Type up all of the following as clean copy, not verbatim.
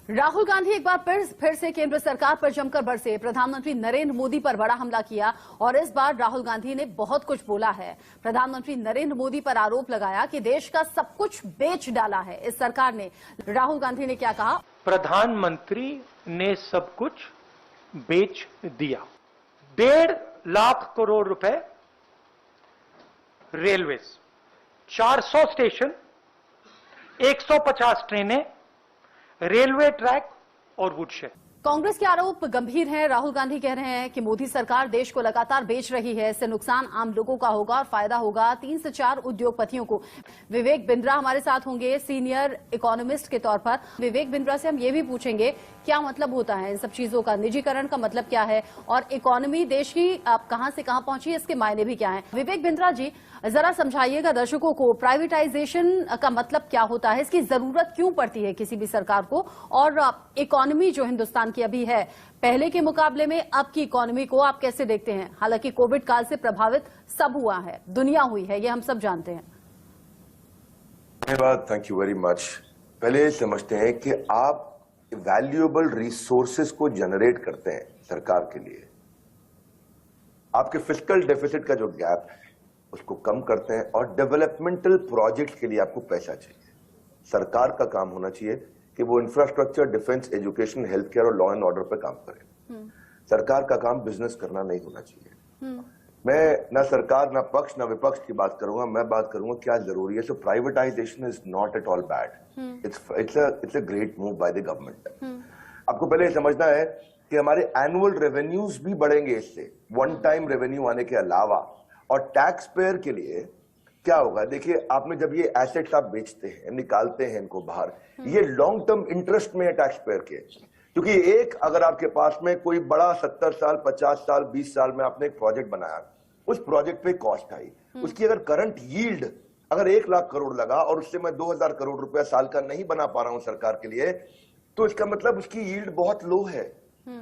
राहुल गांधी एक बार फिर से केंद्र सरकार पर जमकर बरसे। प्रधानमंत्री नरेंद्र मोदी पर बड़ा हमला किया और इस बार राहुल गांधी ने बहुत कुछ बोला है। प्रधानमंत्री नरेंद्र मोदी पर आरोप लगाया कि देश का सब कुछ बेच डाला है इस सरकार ने। राहुल गांधी ने क्या कहा? प्रधानमंत्री ने सब कुछ बेच दिया। 1.5 लाख करोड़ रुपए रेलवेज, 400 स्टेशन, 150 ट्रेनें, रेलवे ट्रैक और वुडशेड। कांग्रेस के आरोप गंभीर हैं। राहुल गांधी कह रहे हैं कि मोदी सरकार देश को लगातार बेच रही है, इससे नुकसान आम लोगों का होगा और फायदा होगा 3 से 4 उद्योगपतियों को। विवेक बिंद्रा हमारे साथ होंगे सीनियर इकोनॉमिस्ट के तौर पर। विवेक बिंद्रा से हम ये भी पूछेंगे क्या मतलब होता है इन सब चीजों का, निजीकरण का मतलब क्या है और इकोनॉमी देश की कहां से कहां पहुंची है, इसके मायने भी क्या है। विवेक बिंद्रा जी, जरा समझाइएगा दर्शकों को, प्राइवेटाइजेशन का मतलब क्या होता है, इसकी जरूरत क्यों पड़ती है किसी भी सरकार को, और इकोनॉमी जो हिंदुस्तान की अभी है पहले के मुकाबले में अब की इकोनॉमी को आप कैसे देखते हैं? हालांकि कोविड काल से प्रभावित सब हुआ है, दुनिया हुई है, ये हम सब जानते हैं। धन्यवाद, थैंक यू वेरी मच। पहले समझते हैं कि आप वैल्यूएबल रिसोर्सेज को जनरेट करते हैं सरकार के लिए, आपके फिस्कल डेफिसिट का जो गैप है उसको कम करते हैं और डेवलपमेंटल प्रोजेक्ट के लिए आपको पैसा चाहिए। सरकार का काम होना चाहिए कि वो infrastructure, defence, education, health care और लॉ एंड ऑर्डर पर काम करे। सरकार का काम बिजनेस करना नहीं होना चाहिए। मैं ना सरकार, ना पक्ष, ना विपक्ष की बात करूंगा, मैं बात करूंगा क्या जरूरी है। So privatization is not at all bad, it's a great move by the government. आपको पहले समझना है कि हमारे एनुअल रेवेन्यूज भी बढ़ेंगे इससे, वन टाइम रेवेन्यू आने के अलावा। और टैक्स पेयर के लिए क्या होगा, देखिए आपने जब ये एसेट्स आप बेचते हैं, निकालते हैं इनको बाहर, ये लॉन्ग टर्म इंटरेस्ट में है टैक्स पेयर के। क्योंकि एक अगर आपके पास में कोई बड़ा 70 साल, 50 साल, 20 साल में आपने एक प्रोजेक्ट बनाया, उस प्रोजेक्ट पे कॉस्ट आई, उसकी अगर करंट यील्ड अगर 1 लाख करोड़ लगा और उससे मैं 2000 करोड़ रुपया साल का नहीं बना पा रहा हूं सरकार के लिए, तो इसका मतलब उसकी यील्ड बहुत लो है।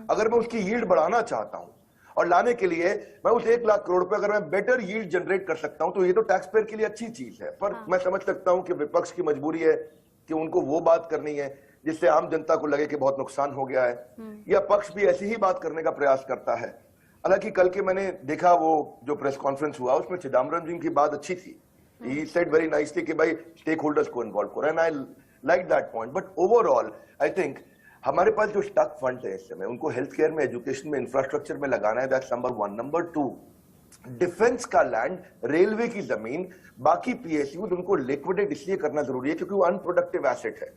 अगर मैं उसकी यील्ड बढ़ाना चाहता हूं और लाने के लिए मैं उस 1 लाख करोड़ रुपए अगर मैं बेटर यील्ड जनरेट कर सकता हूं, तो ये तो टैक्स पेयर के लिए अच्छी चीज है। पर मैं समझ सकता हूं कि विपक्ष की मजबूरी है कि उनको वो बात करनी है जिससे आम जनता को लगे कि बहुत नुकसान हो गया है, या पक्ष भी ऐसी ही बात करने का प्रयास करता है। हालांकि कल के मैंने देखा वो जो प्रेस कॉन्फ्रेंस हुआ उसमें चिदम्बरम जी की बात अच्छी थी। ही सेड वेरी नाइसली कि भाई स्टेक होल्डर्स को इन्वॉल्व करो, and I like that point. But overall I think हमारे पास जो स्टक फंड है इस समय, उनको हेल्थ केयर में, एजुकेशन में, इंफ्रास्ट्रक्चर में लगाना है। That's number 1। नंबर 2, डिफेंस का लैंड, रेलवे की जमीन, बाकी पीएसयूज, उनको लिक्विडेट इसलिए करना जरूरी है क्योंकि वो अनप्रोडक्टिव एसेट है।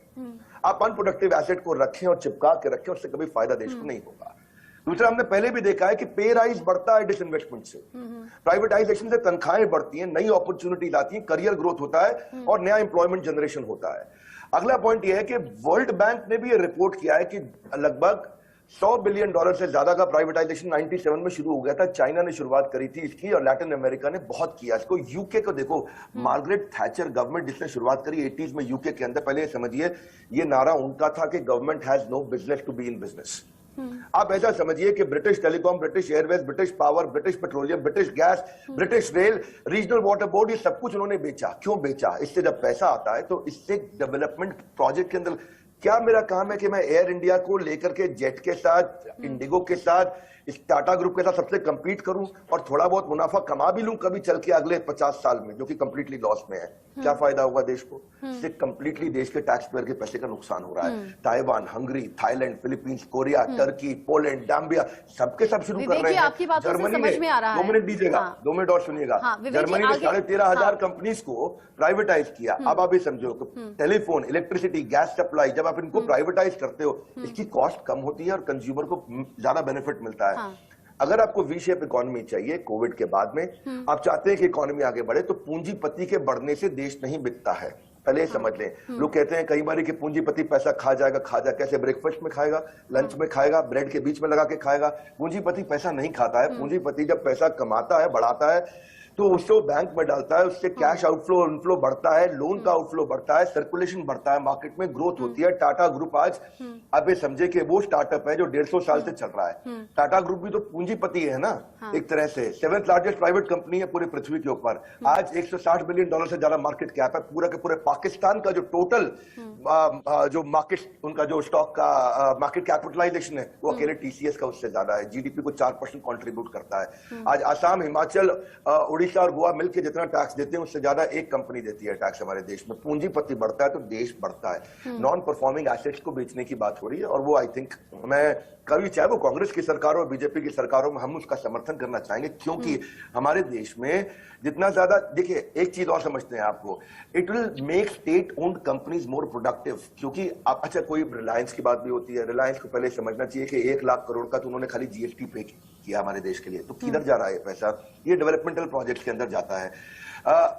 आप अनप्रोडक्टिव एसेट को रखें और चिपका के रखें, उससे कभी फायदा देश को नहीं होगा। दूसरा, हमने पहले भी देखा है कि पे राइज बढ़ता है डिसइन्वेस्टमेंट से, प्राइवेटाइजेशन से तनख्वाहें बढ़ती हैं, नई अपॉर्चुनिटीज आती हैं, करियर ग्रोथ होता है और नया एम्प्लॉयमेंट जनरेशन होता है। अगला पॉइंट यह है कि वर्ल्ड बैंक ने भी ये रिपोर्ट किया है कि लगभग $100 बिलियन से ज्यादा का प्राइवेटाइजेशन 97 में शुरू हो गया था। चाइना ने शुरुआत करी थी इसकी और लैटिन अमेरिका ने बहुत किया इसको। यूके को देखो, मार्गरेट थैचर गवर्नमेंट जिसने शुरुआत करी 80s में यूके के अंदर, पहले समझिए ये नारा उनका था कि government has no business to be in business. आप ऐसा समझिए कि British Telecom, British Airways, British Power, British Petroleum, British Gas, British Rail, regional water board, ये सब कुछ उन्होंने बेचा। क्यों बेचा? इससे जब पैसा आता है तो इससे डेवलपमेंट प्रोजेक्ट के अंदर क्या मेरा काम है कि मैं एयर इंडिया को लेकर के जेट के साथ, इंडिगो के साथ, इस टाटा ग्रुप के साथ सबसे कंपीट करूं और थोड़ा बहुत मुनाफा कमा भी लूं कभी चल के अगले 50 साल में, जो कि कंप्लीटली लॉस में है? क्या फायदा होगा देश को? इससे कंप्लीटली देश के टैक्स पेयर के पैसे का नुकसान हो रहा है। Taiwan, Hungary, Thailand, Philippines, Korea, Turkey, Poland, Zambia, सबके सब शुरू कर रहे हैं। जर्मनी ने, 2 मिनट दीजिएगा, 2 मिनट और सुनिएगा, जर्मनी ने 13,500 कंपनीज को प्राइवेटाइज किया। अब आप ये समझो, टेलीफोन, इलेक्ट्रिसिटी, गैस सप्लाई, जब आप इनको प्राइवेटाइज करते हो, इसकी कॉस्ट कम होती है और कंज्यूमर को ज्यादा बेनिफिट मिलता है। अगर आपको वी शेप इकोनॉमी चाहिए कोविड के बाद में, आप चाहते हैं कि इकोनॉमी आगे बढ़े, तो पूंजीपति के बढ़ने से देश नहीं बिकता है। पहले समझ लें। लोग कहते हैं कई बार कि पूंजीपति पैसा खा जाएगा। कैसे? ब्रेकफास्ट में खाएगा, लंच में खाएगा, ब्रेड के बीच में लगा के खाएगा। पूंजीपति पैसा नहीं खाता है। पूंजीपति जब पैसा कमाता है, बढ़ाता है, तो उससे वो बैंक में डालता है, उससे कैश आउटफ्लो इनफ्लो बढ़ता है, लोन का आउटफ्लो बढ़ता है, सर्कुलेशन बढ़ता है, मार्केट में ग्रोथ होती है। टाटा ग्रुप आज आप ये समझे कि वो स्टार्टअप है जो 150 साल से चल रहा है। टाटा ग्रुप भी तो पूंजीपति है ना, एक तरह से 7th लार्जेस्ट प्राइवेट कंपनी है पूरे पृथ्वी के ऊपर। आज $160 बिलियन से ज्यादा मार्केट कैप है। पूरा के पूरे पाकिस्तान का जो टोटल जो मार्केट उनका जो स्टॉक का मार्केट कैपिटलाइजेशन है वो अकेले टीसीएस का उससे ज्यादा है। जीडीपी को 4% कंट्रीब्यूट करता है। आज आसाम, हिमाचल, उड़ीसा और गोवा मिलकर जितना टैक्स देते हैं उससे ज्यादा एक कंपनी देती है टैक्स हमारे देश में। पूंजीपति बढ़ता है तो देश बढ़ता है। नॉन परफॉर्मिंग एसेट्स को बेचने की बात हो रही है और वो आई थिंक मैं कभी चाहे वो कांग्रेस की सरकार हो बीजेपी की सरकारों में हम उसका समर्थन करना चाहेंगे, क्योंकि हमारे देश में जितना ज्यादा देखिए एक चीज और समझते हैं आपको, it will make state owned companies more productive. क्योंकि आप अच्छा कोई रिलायंस की बात भी होती है, रिलायंस को पहले समझना चाहिए कि 1 लाख करोड़ का तो उन्होंने खाली जीएसटी पे किया हमारे देश के लिए, तो किधर जा रहा है पैसा? ये डेवलपमेंटल प्रोजेक्ट्स के अंदर जाता है।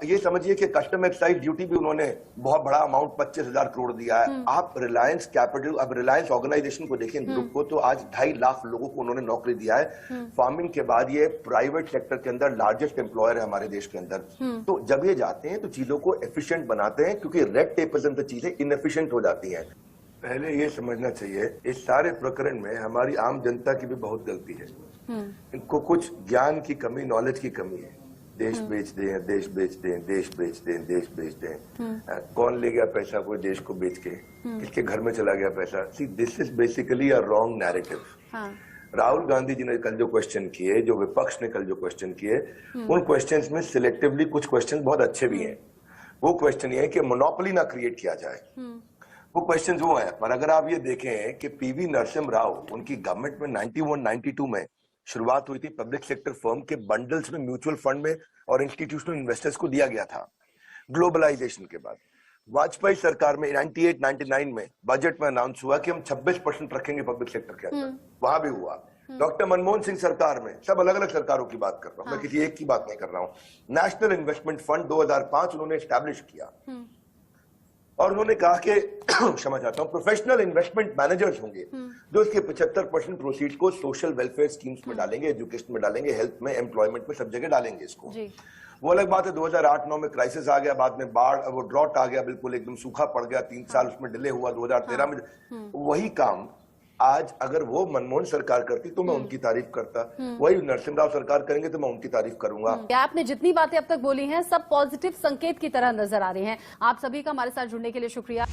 ये समझिए कि कस्टम एक्साइज ड्यूटी भी उन्होंने बहुत बड़ा अमाउंट 25,000 करोड़ दिया है। आप रिलायंस कैपिटल, अब रिलायंस ऑर्गेनाइजेशन को देखें, ग्रुप को, तो आज 2.5 लाख लोगों को उन्होंने नौकरी दिया है। फार्मिंग के बाद ये प्राइवेट सेक्टर के अंदर लार्जेस्ट एम्प्लॉयर है हमारे देश के अंदर। तो जब ये जाते हैं तो चीजों को एफिशिएंट बनाते हैं, क्योंकि रेड टेप से चीजें इनएफिशिएंट हो जाती हैं। पहले ये समझना चाहिए इस सारे प्रकरण में हमारी आम जनता की भी बहुत गलती है। इनको कुछ ज्ञान की कमी, नॉलेज की कमी है। देश बेच दें, देश बेच दें, देश बेच दें, देश बेच दें। कौन ले गया पैसा कोई देश को बेच के? किसके घर में चला गया पैसा? See this is basically a wrong narrative. Rahul Gandhi ji ने कल जो क्वेश्चन किए, जो विपक्ष ने कल जो क्वेश्चन किए, उन क्वेश्चंस में सिलेक्टिवली कुछ क्वेश्चन बहुत अच्छे भी हैं। वो क्वेश्चन ये है कि मोनोपोली ना क्रिएट किया जाए, वो क्वेश्चन वो है। पर अगर आप ये देखें कि पीवी नरसिम्हा राव, उनकी गवर्नमेंट में 91-92 में शुरुआत हुई थी, पब्लिक सेक्टर फर्म के बंडल्स में म्यूचुअल फंड में और इंस्टीट्यूशनल इन्वेस्टर्स को दिया गया था ग्लोबलाइजेशन के बाद। वाजपेयी सरकार में 98-99 में बजट में अनाउंस हुआ कि हम 26% रखेंगे पब्लिक सेक्टर के अंदर, वहां भी हुआ। डॉक्टर मनमोहन सिंह सरकार में, सब अलग अलग सरकारों की बात कर रहा हूं, मैं किसी एक की बात नहीं कर रहा हूं। नेशनल इन्वेस्टमेंट फंड 2005 उन्होंने एस्टैब्लिश किया और उन्होंने कहा कि क्षमा चाहता हूं, प्रोफेशनल इन्वेस्टमेंट मैनेजर्स होंगे जो इसके 75% प्रोसीड्स को सोशल वेलफेयर स्कीम्स में डालेंगे, एजुकेशन में डालेंगे, हेल्थ में, एम्प्लॉयमेंट में, सब जगह डालेंगे इसको। वो अलग बात है 2008-9 में क्राइसिस आ गया, बाद में बाढ़, वो ड्रॉट आ गया, बिल्कुल एकदम सूखा पड़ गया, 3 साल उसमें डिले हुआ। 2013 में वही काम आज अगर वो मनमोहन सरकार करती तो मैं उनकी तारीफ करता, वही नरसिम्हा राव सरकार करेंगे तो मैं उनकी तारीफ करूंगा। आपने जितनी बातें अब तक बोली हैं सब पॉजिटिव संकेत की तरह नजर आ रही हैं। आप सभी का हमारे साथ जुड़ने के लिए शुक्रिया।